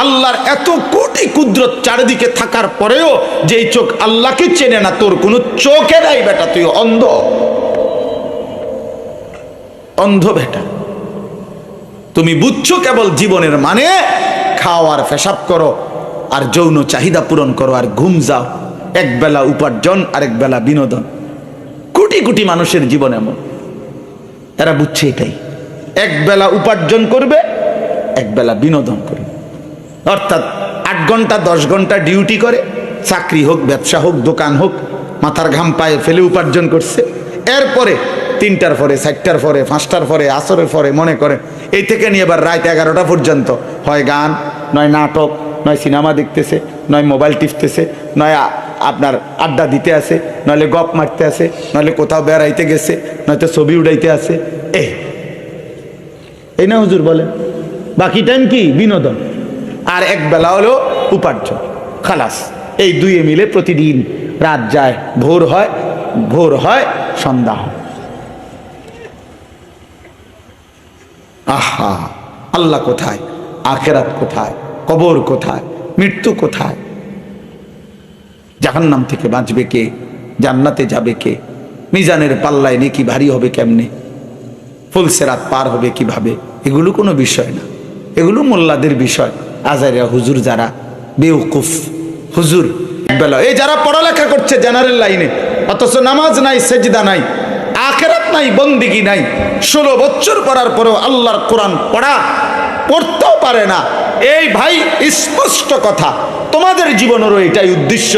আল্লাহর এত কোটি কুদরত চারিদিকে থাকার পরেও যেই চোখ আল্লাহকে চেনে না, তোর কোনো চোখে নাই বেটা, তুই অন্ধ, অন্ধ বেটা। তুমি বুঝছো কেবল জীবনের মানে খাও আর পেশাব করো আর যৌন চাহিদা পূরণ করো আর ঘুম যাও, এক বেলা উপার্জন আর এক বেলা বিনোদন। কোটি কোটি মানুষের জীবন এমন, এরা বুঝছে এটাই, এক বেলা উপার্জন করবে, এক বেলা বিনোদন করবে। অর্থাৎ 8 ঘন্টা 10 ঘন্টা ডিউটি করে, চাকরি হোক ব্যবসা হোক দোকান হোক, মাথার ঘাম পায়ে ফেলে উপার্জন করছে। এরপরে 3টার পরে 4টার পরে 5টার পরে আসরের পরে মনে করে এই থেকে নিয়ে এবার রাত 11টা পর্যন্ত হয় গান, নয় নাটক, নয় সিনেমা দেখতেছে, নয় মোবাইল টিপতেছে, নয় আপনার আড্ডা দিতে আসে, নইলে গপ মারতে আসে, নইলে কোথাও বেড়াইতে গেছে, নয়তো ছবি উড়াইতে আসে। এই না হুজুর বলেন, বাকি টাইম কি বিনোদন, আর এক বেলা হলো উপার্জন, খালাস। এই দুয়ে মিলে প্রতিদিন রাত যায়, ভোর হয়, ভোর হয় সন্ধ্যা হয়। আহা, আল্লাহ কোথায়, আখিরাত কোথায়, কবর কোথায়, মৃত্যু কোথায়, জাহান্নাম থেকে বাঁচবে কে, জান্নাতে যাবে কে, মিজানের পাল্লায় নেকি ভারী হবে কেমনে, ফুলসেরাত পার হবে কিভাবে, এগুলো কোনো বিষয় না, এগুলো মোল্লাদের বিষয়। আজারিয়া হুজুর যারা বেউকুফ হুজুর, একবেলা এই যারা পড়ালেখা করছে জেনারেল লাইনে, অথচ নামাজ নাই, সেজদা নাই, আখিরাত নাই, বন্দিগি নাই, 16 বছর পড়ার পরেও আল্লাহর কোরআন পড়তেও পারে না। এই ভাই স্পষ্ট কথা, তোমাদের জীবনেরও এটাই উদ্দেশ্য।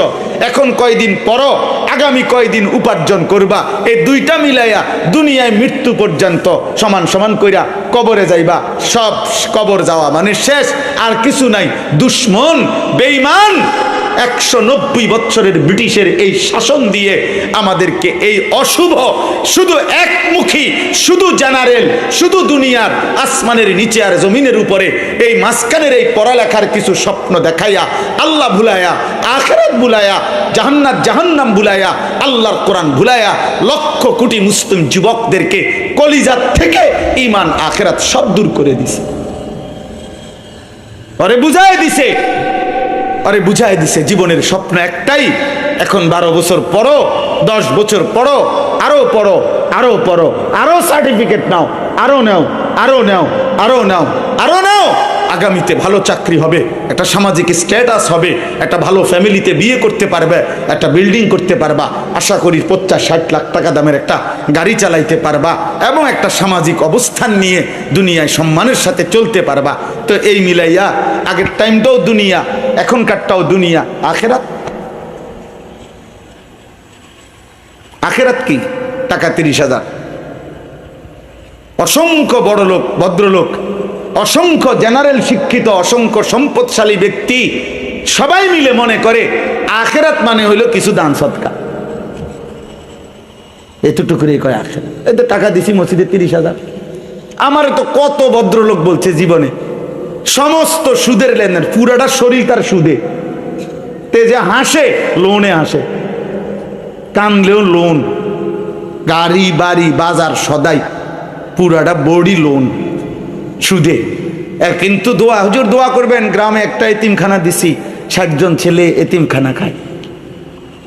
এখন কয়দিন পড়ো, আগামী কয়দিন উপার্জন করবা, এই দুইটা মিলাইয়া দুনিয়ায় মৃত্যু পর্যন্ত সমান সমান কইরা কবরে যাইবা। সব কবর যাওয়া মানে শেষ, আর কিছু নাই। দুশ্মন বেঈমান 190 বছরের ব্রিটিশের এই শাসন দিয়ে আমাদেরকে এই অশুভ, শুধু একমুখী, শুধু জেনারেল, শুধু দুনিয়ার আসমানের নিচে আর জমিনের উপরে, এই মাঝখানের এই পড়ালেখার কিছু স্বপ্ন দেখাইয়া আল্লাহ ভুলাইয়া, আখিরাত ভুলাইয়া, জান্নাত জাহান্নাম ভুলাইয়া, আল্লাহর কোরআন ভুলাইয়া লক্ষ কোটি মুসলিম যুবকদেরকে কলিজাত থেকে ঈমান আখিরাত সব দূর করে দিছে। আরে বুঝাই দিছে, আরে বুঝাই দিছে জীবনের স্বপ্ন একটাই। এখন 12 বছর পড়ো, 10 বছর পড়ো, আরো পড়ো, আরো পড়ো, আরো সার্টিফিকেট নাও, আরো নাও, আরো নাও, আরো নাও, আরো নাও। আগামীতে ভালো চাকরি হবে, একটা সামাজিক স্ট্যাটাস হবে, একটা ভালো ফ্যামিলিতে বিয়ে করতে পারবে, একটা বিল্ডিং করতে পারবা, আশা করি 50-60 লাখ টাকা দামের একটা গাড়ি চালাইতে পারবা, এবং একটা সামাজিক অবস্থান নিয়ে দুনিয়ায় সম্মানের সাথে চলতে পারবা। তো এই মিলাইয়া আগের টাইমটাও দুনিয়া, এখনকারটাও দুনিয়া। আখিরাত, আখিরাত কি? টাকা 30,000, অসংখ্য বড় লোক, ভদ্রলোক, অসংখ্য জেনারেল শিক্ষিত, অসংখ্য সম্পদশালী ব্যক্তি সবাই মিলে মনে করে আখিরাত মানে হইলো কিছু দান সদকা। এতটুকুই কয় আখিরাত। এই তো টাকা দিছি মসজিদে 30,000। আমার তো কত ভদ্রলোক বলছে জীবনে সমস্ত সুদের লেনদেন, পুরাটা শরীর তার সুদে, তে যে হাসে লোনে হাসে, কানলেও লোন, গাড়ি বাড়ি বাজার সদাই পুরাটা বডি লোন, সুদে। কিন্তু দোয়া, হুজুর দোয়া করবেন, গ্রামে একটা এতিমখানা দিছি, 60 জন ছেলে এতিমখানা খায়।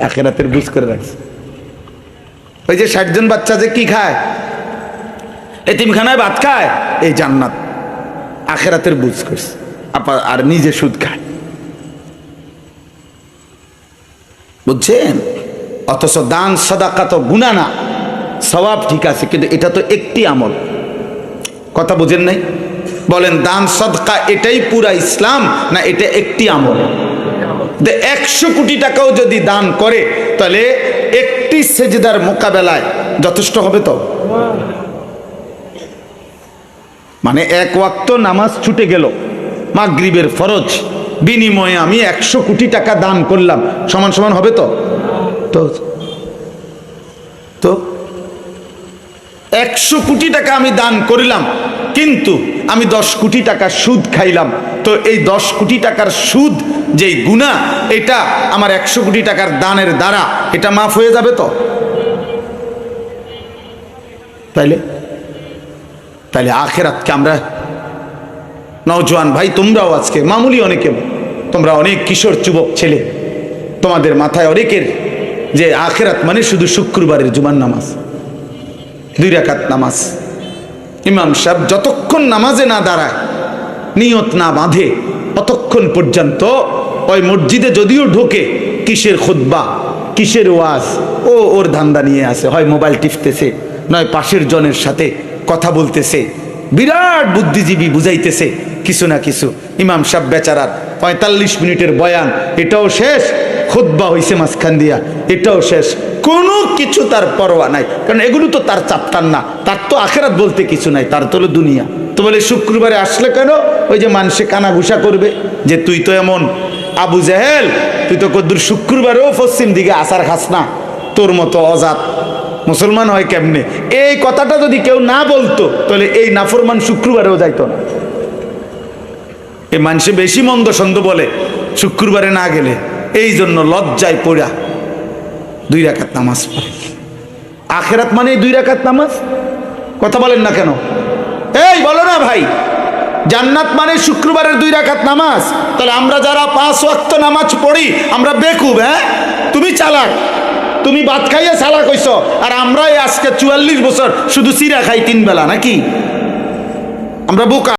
আখিরাতের বুঝ করে রাখছে। ওই যে 60 জন বাচ্চা যে কি খায়, এতিমখানায় ভাত খায়, এই জান্নাত। আখিরাতের বুঝ করছে, আর নিজে সুদ খায়, বুঝছেন? অথচ দান সাদাকা তো গুনাহ না, সওয়াব ঠিক আছে, কিন্তু এটা তো একটি আমল। কথা বুঝেন নাই? বলেন দান সাদকা এটাই পুরা ইসলাম না এটা একটি আমল? 100 কোটি টাকাও যদি দান করে তাহলে একটি সেজদার মোকাবেলায় যথেষ্ট হবে তো? মানে 1 ওয়াক্ত নামাজ ছুটে গেল, মাগরিবের ফরজ, বিনিময়ে আমি 100 কোটি টাকা দান করলাম, সমান সমান হবে তো? তো 100 কোটি টাকা আমি দান করলাম, কিন্তু আমি 10 কোটি টাকা সুদ খাইলাম, তো এই 10 কোটি টাকার সুদ যেই গুনাহ, এটা আমার 100 কোটি টাকার দানের দ্বারা এটা মাফ হয়ে যাবে তো? তাইলে আখিরাতকে আমরা নওজোয়ান ভাই, তোমরাও আজকে মামুলি অনেকে, তোমরা অনেক কিশোর যুবক ছেলে, তোমাদের মাথায় অনেকের যে আখেরাত মানে শুধু শুক্রবারের জুমার নামাজ, 2 রাকাত নামাজ। ইমাম সাহেব যতক্ষণ নামাজে না দাঁড়ায়, নিয়ত না বাঁধে, ততক্ষণ পর্যন্ত ওই মসজিদে যদিও ঢোকে, কিসের খুতবা, কিসের ওয়াজ, ওর ধান্দা নিয়ে আসে, হয় মোবাইল টিপতেছে, নয় পাশের জনের সাথে কথা বলতেছে, বিরাট বুদ্ধিজীবী বুঝাইতেছে কিছু না কিছু। ইমাম সাহেব বেচারার 45 মিনিটের বয়ান, এটাও শেষ, খুতবা হইছে মাঝখান দিয়া, এটাও শেষ, কোনো কিছু তার পরোয়া নাই, কারণ এগুলো তো তার চাপটার না, তার তো আখেরাত বলতে কিছু নাই, তার তো হলো দুনিয়া। তো বলে শুক্রবারে আসলে কেন? ওই যে মানুষে কানাঘুষা করবে যে তুই তো এমন আবু জাহেল, তুই তো কদ্দুর শুক্রবারেও পশ্চিম দিকে আসার খাস না, তোর মতো অজাত মুসলমান হয় কেমনে? এই কথাটা যদি কেউ না বলতো, তাহলে এই নাফরমান শুক্রবারেও যাইতো না। এই মানুষে বেশি মন্দ সন্দ বলে শুক্রবারে না গেলে, এই জন্য লজ্জায় পড়া 2 রাকাত নামাজ পড়ে। আখেরাত মানে 2 রাকাত নামাজ, কথা বলেন না কেন? এই বলো না ভাই, জান্নাত মানে শুক্রবারের 2 রাকাত নামাজ। তাহলে আমরা যারা 5 ওয়াক্ত নামাজ পড়ি, আমরা বেকুব? হ্যাঁ, তুমি চালাক, তুমি ভাত খাইয়া চালাক হইছ, আর আমরাই আজকে 44 বছর শুধু চিরা খাই 3 বেলা, নাকি আমরা বোকা?